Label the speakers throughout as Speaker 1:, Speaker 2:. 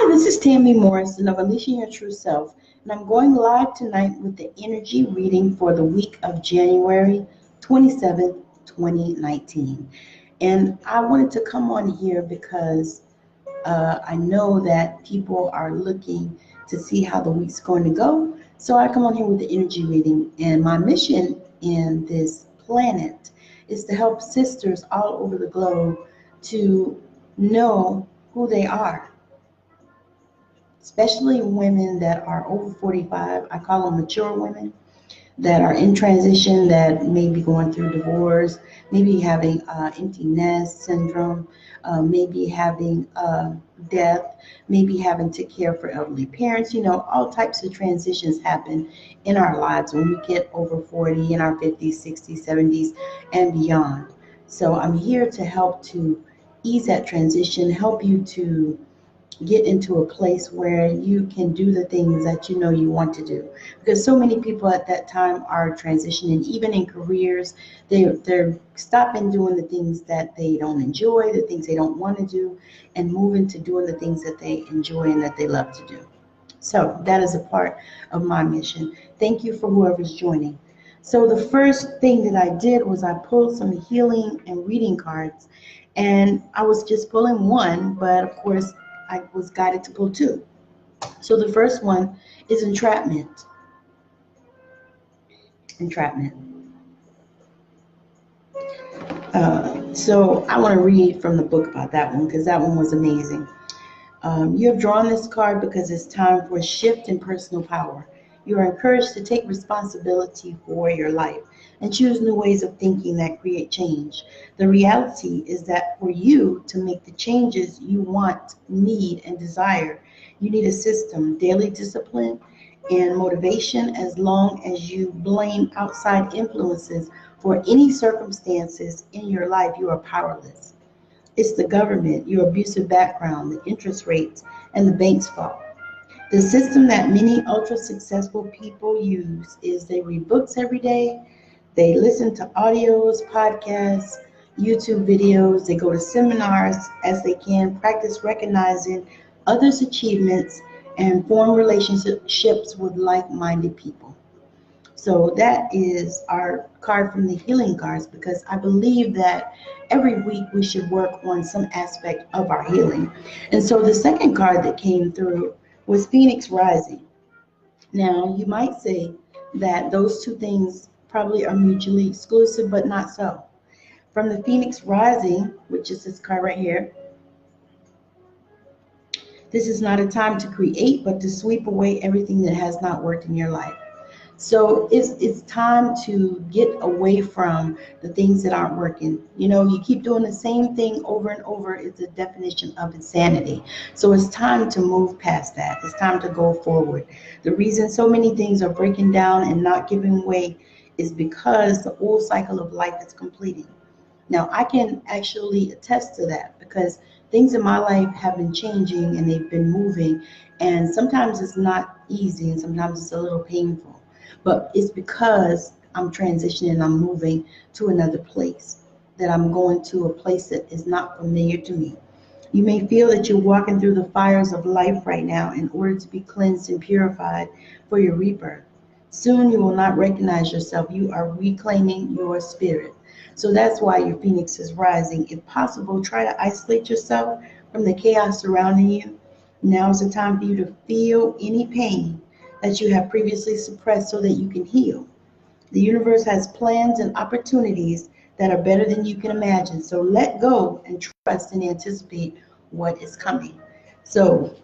Speaker 1: Hi, this is Tammy Morrison of Unleashing Your True Self, and I'm going live tonight with the energy reading for the week of January 27th, 2019. And I wanted to come on here because I know that people are looking to see how the week's going to go. So I come on here with the energy reading, and my mission in this planet is to help sisters all over the globe to know who they are, especially women that are over 45. I call them mature women that are in transition, that may be going through divorce, maybe having empty nest syndrome, maybe having death, maybe having to care for elderly parents. You know, all types of transitions happen in our lives when we get over 40, in our 50s, 60s, 70s, and beyond. So I'm here to help to ease that transition, help you to get into a place where you can do the things that you know you want to do, because so many people at that time are transitioning, even in careers. They're stopping doing the things that they don't enjoy, the things they don't want to do, and moving to doing the things that they enjoy and that they love to do. So that is a part of my mission. Thank you for whoever's joining. So the first thing that I did was I pulled some healing and reading cards, and I was just pulling one, but of course I was guided to pull two. So the first one is entrapment. Entrapment. So I want to read from the book about that one because that one was amazing. You have drawn this card because it's time for a shift in personal power. You are encouraged to take responsibility for your life and choose new ways of thinking that create change. The reality is that for you to make the changes you want, need, and desire, you need a system, daily discipline, and motivation. As long as you blame outside influences for any circumstances in your life, you are powerless. It's the government, your abusive background, the interest rates, and the bank's fault. The system that many ultra successful people use is they read books every day, they listen to audios, podcasts, YouTube videos, they go to seminars as they can, practice recognizing others' achievements, and form relationships with like minded people. So that is our card from the healing cards, because I believe that every week we should work on some aspect of our healing. And so the second card that came through was Phoenix Rising. Now, you might say that those two things probably are mutually exclusive, but not so. From the Phoenix Rising, which is this card right here, this is not a time to create, but to sweep away everything that has not worked in your life. So it's time to get away from the things that aren't working. You know, you keep doing the same thing over and over. It's a definition of insanity. So it's time to move past that. It's time to go forward. The reason so many things are breaking down and not giving way is because the old cycle of life is completing. Now, I can actually attest to that because things in my life have been changing and they've been moving, and sometimes it's not easy and sometimes it's a little painful. But it's because I'm transitioning, I'm moving to another place, that I'm going to a place that is not familiar to me. You may feel that you're walking through the fires of life right now in order to be cleansed and purified for your rebirth. Soon you will not recognize yourself. You are reclaiming your spirit. So that's why your phoenix is rising. If possible, try to isolate yourself from the chaos surrounding you. Now is the time for you to feel any pain that you have previously suppressed so that you can heal. The universe has plans and opportunities that are better than you can imagine. So let go and trust and anticipate what is coming. So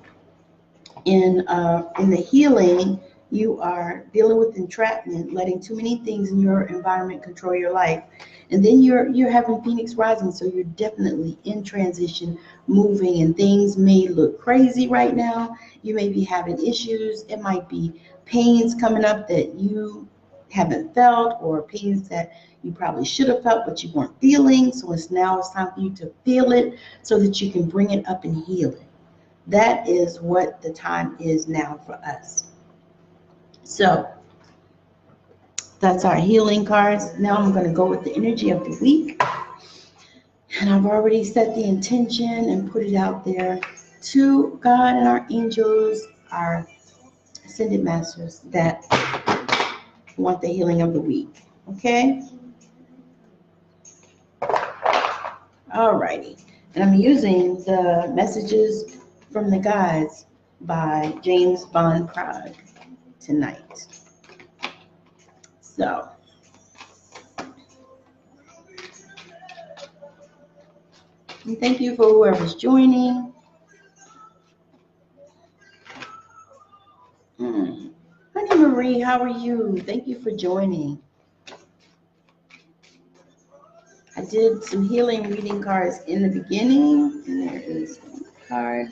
Speaker 1: in the healing, you are dealing with entrapment, letting too many things in your environment control your life. And then you're having Phoenix rising, so you're definitely in transition, moving, and things may look crazy right now. You may be having issues. It might be pains coming up that you haven't felt, or pains that you probably should have felt but you weren't feeling. So it's time for you to feel it so that you can bring it up and heal it. That is what the time is now for us. So that's our healing cards. Now I'm going to go with the energy of the week. And I've already set the intention and put it out there. to God and our angels, our ascended masters that want the healing of the week. Okay? Alrighty. And I'm using the Messages from the Guides by James Von Prague tonight. So, and thank you for whoever's joining. Honey Marie, how are you? Thank you for joining. I did some healing reading cards in the beginning, and there is one card.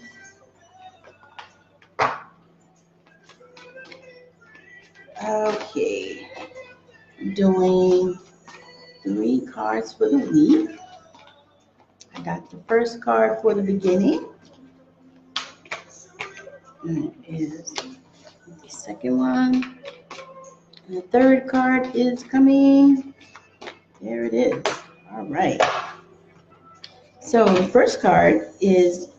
Speaker 1: Okay, I'm doing 3 cards for the week. I got the first card for the beginning, and it is the second one. And the third card is coming. There it is. All right. So the first card is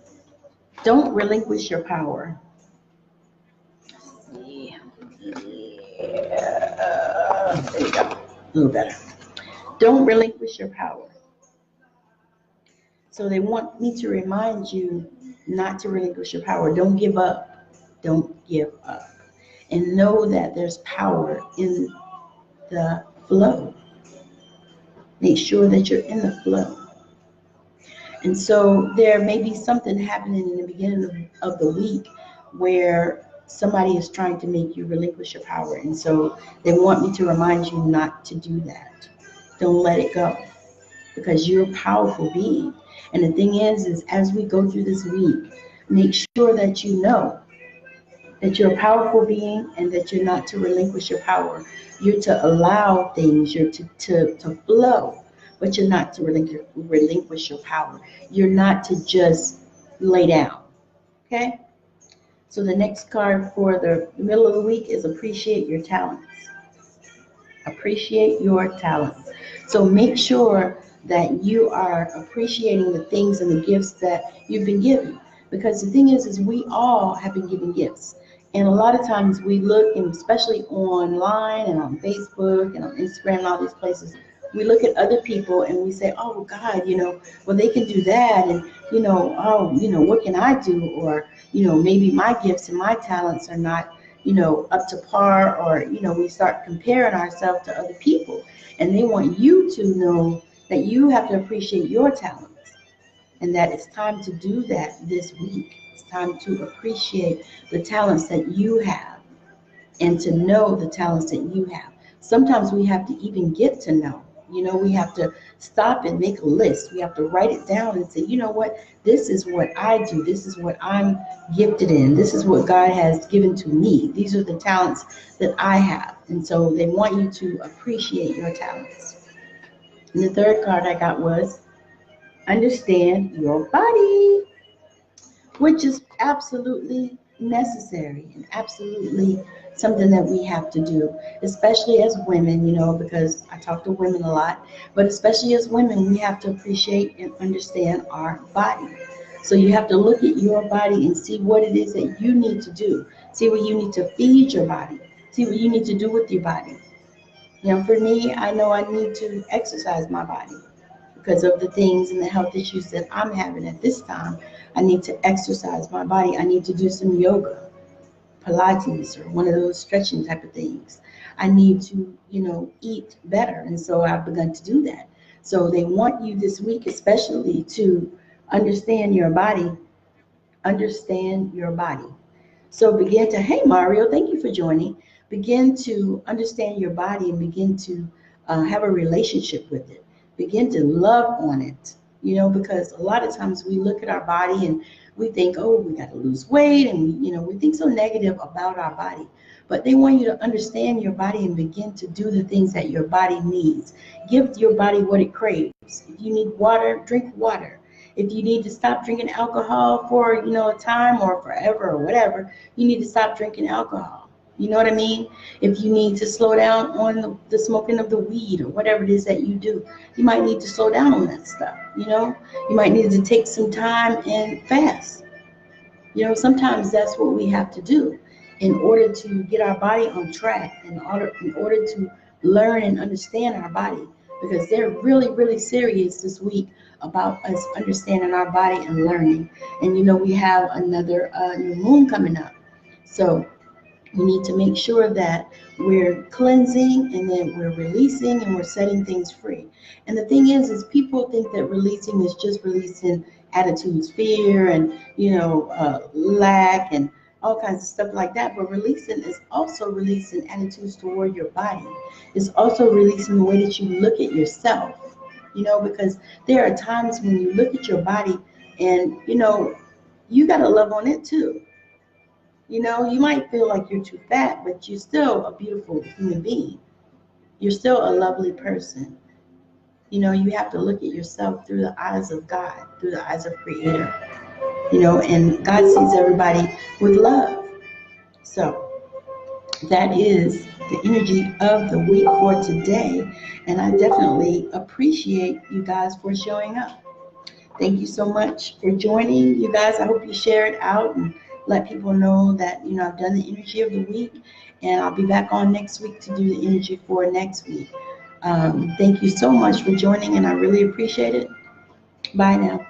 Speaker 1: don't relinquish your power. Yeah. There you go. A little better. Don't relinquish your power. So they want me to remind you not to relinquish your power. Don't give up. Don't give up. And know that there's power in the flow. Make sure that you're in the flow. And so there may be something happening in the beginning of the week where somebody is trying to make you relinquish your power. And so they want me to remind you not to do that. Don't let it go, because you're a powerful being. And the thing is as we go through this week, make sure that you know that you're a powerful being and that you're not to relinquish your power. You're to allow things, you're to flow, but you're not to relinquish your power. You're not to just lay down, okay? So the next card for the middle of the week is appreciate your talents. Appreciate your talents. So make sure that you are appreciating the things and the gifts that you've been given. Because the thing is we all have been given gifts. And a lot of times we look, and especially online and on Facebook and on Instagram and all these places, we look at other people and we say, oh God, well, they can do that. And, oh, what can I do? Or, maybe my gifts and my talents are not, up to par, or, we start comparing ourselves to other people. And they want you to know that you have to appreciate your talents, and that it's time to do that this week. It's time to appreciate the talents that you have and to know the talents that you have. Sometimes we have to even get to know. We have to stop and make a list. We have to write it down and say, you know what? This is what I do. This is what I'm gifted in. This is what God has given to me. These are the talents that I have. And so they want you to appreciate your talents. And the third card I got was understand your body, which is absolutely necessary and absolutely something that we have to do, especially as women, because I talk to women a lot, but especially as women, we have to appreciate and understand our body. So you have to look at your body and see what it is that you need to do. See what you need to feed your body. See what you need to do with your body. For me, I know I need to exercise my body because of the things and the health issues that I'm having at this time. I need to exercise my body. I need to do some yoga, Pilates, or one of those stretching type of things. I need to, eat better. And so I've begun to do that. So they want you this week, especially, to understand your body. Understand your body. So begin to, hey Mario, thank you for joining. Begin to understand your body and begin to have a relationship with it. Begin to love on it, because a lot of times we look at our body and we think, oh, we got to lose weight, and we think so negative about our body. But they want you to understand your body and begin to do the things that your body needs. Give your body what it craves. If you need water, drink water. If you need to stop drinking alcohol for, a time or forever or whatever, you need to stop drinking alcohol. You know what I mean? If you need to slow down on the smoking of the weed or whatever it is that you do, you might need to slow down on that stuff. You might need to take some time and fast. You know, sometimes that's what we have to do in order to get our body on track, in order to learn and understand our body, because they're really, really serious this week about us understanding our body and learning. And you know, we have another new moon coming up. So we need to make sure that we're cleansing and then we're releasing and we're setting things free. And the thing is people think that releasing is just releasing attitudes, fear, and lack, and all kinds of stuff like that. But releasing is also releasing attitudes toward your body. It's also releasing the way that you look at yourself. Because there are times when you look at your body and you got to love on it too. You might feel like you're too fat, but you're still a beautiful human being. You're still a lovely person. You have to look at yourself through the eyes of God, through the eyes of Creator. And God sees everybody with love. So that is the energy of the week for today. And I definitely appreciate you guys for showing up. Thank you so much for joining, you guys. I hope you share it out and let people know that, I've done the energy of the week, and I'll be back on next week to do the energy for next week. Thank you so much for joining, and I really appreciate it. Bye now.